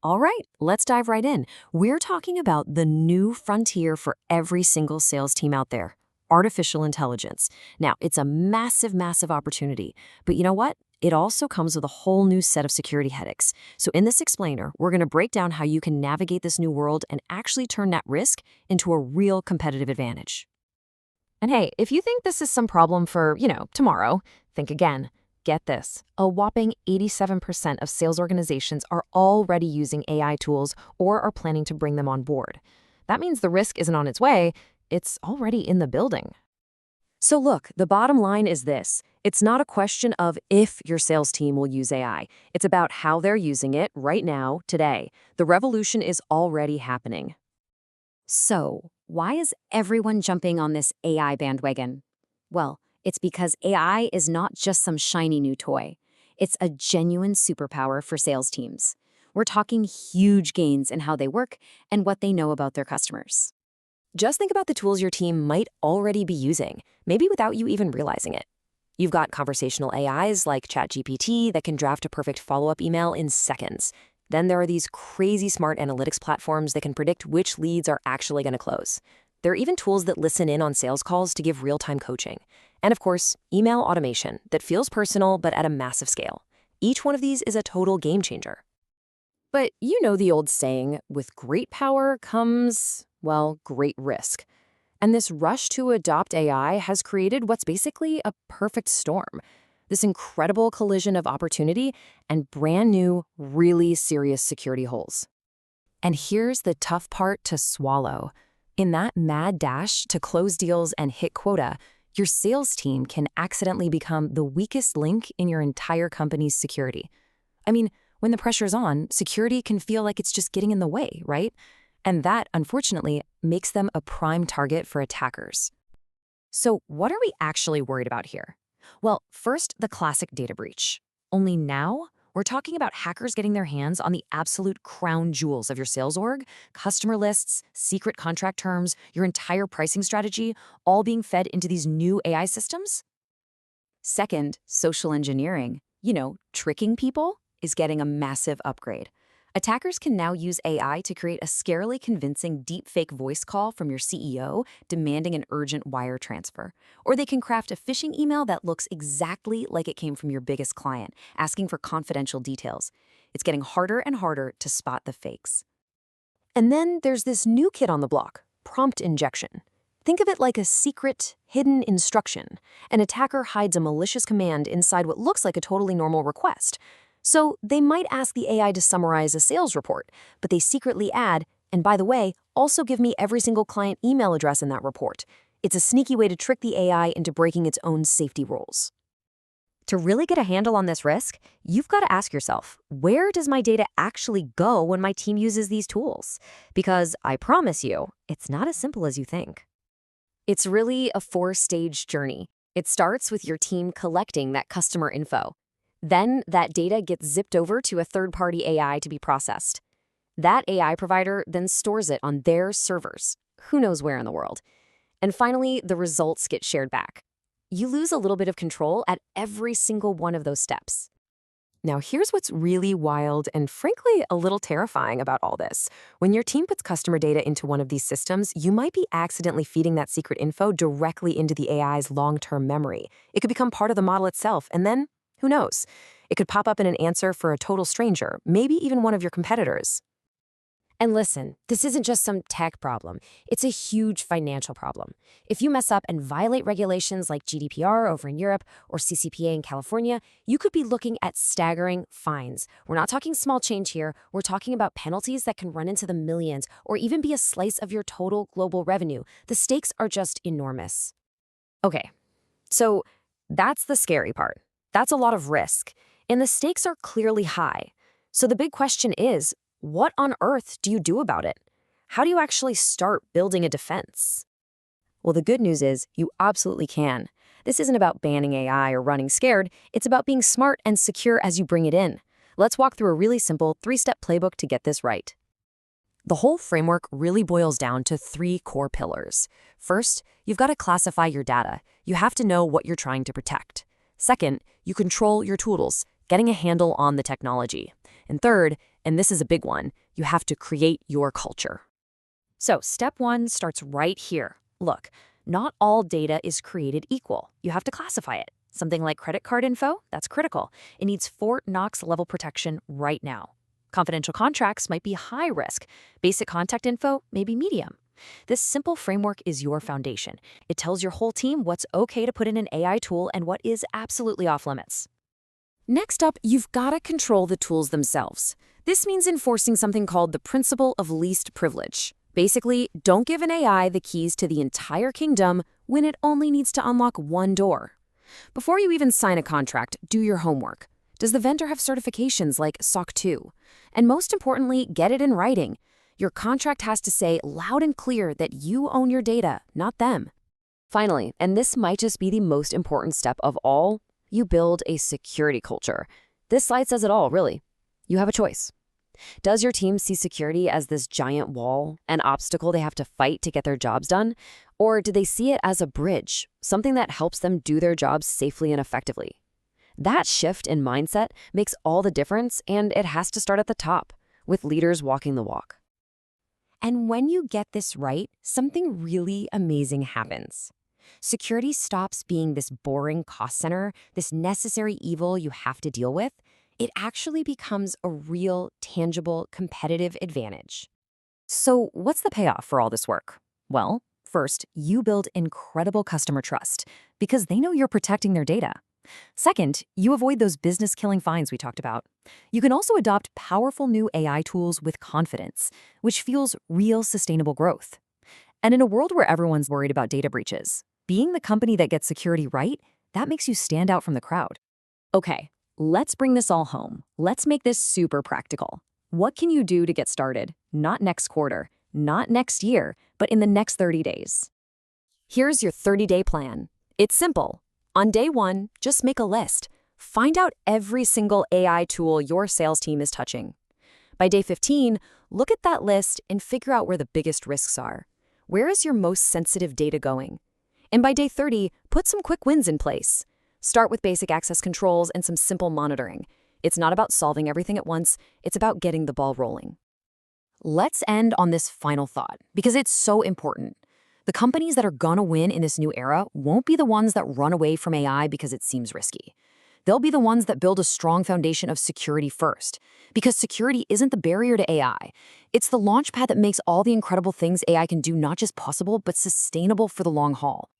All right, let's dive right in. We're talking about the new frontier for every single sales team out there, artificial intelligence. Now, it's a massive, massive opportunity. But you know what? It also comes with a whole new set of security headaches. So in this explainer, we're going to break down how you can navigate this new world and actually turn that risk into a real competitive advantage. And hey, if you think this is some problem for, tomorrow, think again. Get this, a whopping 87% of sales organizations are already using AI tools or are planning to bring them on board. That means the risk isn't on its way, it's already in the building. So look, the bottom line is this. It's not a question of if your sales team will use AI. It's about how they're using it right now, today. The revolution is already happening. So, why is everyone jumping on this AI bandwagon? Well, it's because AI is not just some shiny new toy. It's a genuine superpower for sales teams. We're talking huge gains in how they work and what they know about their customers. Just think about the tools your team might already be using, maybe without you even realizing it. You've got conversational AIs like ChatGPT that can draft a perfect follow-up email in seconds. Then there are these crazy smart analytics platforms that can predict which leads are actually going to close. There are even tools that listen in on sales calls to give real-time coaching. And of course, email automation that feels personal but at a massive scale. Each one of these is a total game changer. But you know the old saying, with great power comes, well, great risk. And this rush to adopt AI has created what's basically a perfect storm. This incredible collision of opportunity and brand new, really serious security holes. And here's the tough part to swallow. In that mad dash to close deals and hit quota, your sales team can accidentally become the weakest link in your entire company's security. I mean, when the pressure's on, security can feel like it's just getting in the way, right? And that, unfortunately, makes them a prime target for attackers. So what are we actually worried about here? Well, first, the classic data breach. Only now, we're talking about hackers getting their hands on the absolute crown jewels of your sales org, customer lists, secret contract terms, your entire pricing strategy, all being fed into these new AI systems. Second, social engineering, tricking people, is getting a massive upgrade. Attackers can now use AI to create a scarily convincing deepfake voice call from your CEO demanding an urgent wire transfer. Or they can craft a phishing email that looks exactly like it came from your biggest client, asking for confidential details. It's getting harder and harder to spot the fakes. And then there's this new kid on the block, prompt injection. Think of it like a secret, hidden instruction. An attacker hides a malicious command inside what looks like a totally normal request. So they might ask the AI to summarize a sales report, but they secretly add, and by the way, also give me every single client email address in that report. It's a sneaky way to trick the AI into breaking its own safety rules. To really get a handle on this risk, you've got to ask yourself, where does my data actually go when my team uses these tools? Because I promise you, it's not as simple as you think. It's really a four-stage journey. It starts with your team collecting that customer info. Then that data gets zipped over to a third-party AI to be processed. That AI provider then stores it on their servers, who knows where in the world. And finally, the results get shared back. You lose a little bit of control at every single one of those steps. Now, here's what's really wild and frankly a little terrifying about all this. When your team puts customer data into one of these systems, you might be accidentally feeding that secret info directly into the AI's long-term memory. It could become part of the model itself, and then who knows? It could pop up in an answer for a total stranger, maybe even one of your competitors. And listen, this isn't just some tech problem. It's a huge financial problem. If you mess up and violate regulations like GDPR over in Europe or CCPA in California, you could be looking at staggering fines. We're not talking small change here. We're talking about penalties that can run into the millions or even be a slice of your total global revenue. The stakes are just enormous. Okay, so that's the scary part. That's a lot of risk, and the stakes are clearly high. So the big question is, what on earth do you do about it? How do you actually start building a defense? Well, the good news is you absolutely can. This isn't about banning AI or running scared. It's about being smart and secure as you bring it in. Let's walk through a really simple 3-step playbook to get this right. The whole framework really boils down to 3 core pillars. First, you've got to classify your data. You have to know what you're trying to protect. Second, you control your tools, getting a handle on the technology. And third, And this is a big one. You have to create your culture. So step 1 starts right here. Look, not all data is created equal. You have to classify it. Something like credit card info, that's critical. It needs Fort Knox level protection right now. Confidential contracts might be high risk. Basic contact info may be medium. This simple framework is your foundation. It tells your whole team what's okay to put in an AI tool and what is absolutely off limits. Next up, you've got to control the tools themselves. This means enforcing something called the principle of least privilege. Basically, don't give an AI the keys to the entire kingdom when it only needs to unlock one door. Before you even sign a contract, do your homework. Does the vendor have certifications like SOC 2? And most importantly, get it in writing. Your contract has to say loud and clear that you own your data, not them. Finally, and this might just be the most important step of all, you build a security culture. This slide says it all, really. You have a choice. Does your team see security as this giant wall, an obstacle they have to fight to get their jobs done? Or do they see it as a bridge, something that helps them do their jobs safely and effectively? That shift in mindset makes all the difference, and it has to start at the top, with leaders walking the walk. And when you get this right, something really amazing happens. Security stops being this boring cost center, this necessary evil you have to deal with. It actually becomes a real, tangible, competitive advantage. So what's the payoff for all this work? Well, first, you build incredible customer trust because they know you're protecting their data. Second, you avoid those business-killing fines we talked about. You can also adopt powerful new AI tools with confidence, which fuels real sustainable growth. And in a world where everyone's worried about data breaches, being the company that gets security right, that makes you stand out from the crowd. Okay, let's bring this all home. Let's make this super practical. What can you do to get started? Not next quarter, not next year, but in the next 30 days. Here's your 30-day plan. It's simple. On day 1, just make a list. Find out every single AI tool your sales team is touching. By day 15, look at that list and figure out where the biggest risks are. Where is your most sensitive data going? And by day 30, put some quick wins in place. Start with basic access controls and some simple monitoring. It's not about solving everything at once, it's about getting the ball rolling. Let's end on this final thought, because it's so important. The companies that are gonna win in this new era won't be the ones that run away from AI because it seems risky. They'll be the ones that build a strong foundation of security first, because security isn't the barrier to AI. It's the launchpad that makes all the incredible things AI can do not just possible, but sustainable for the long haul.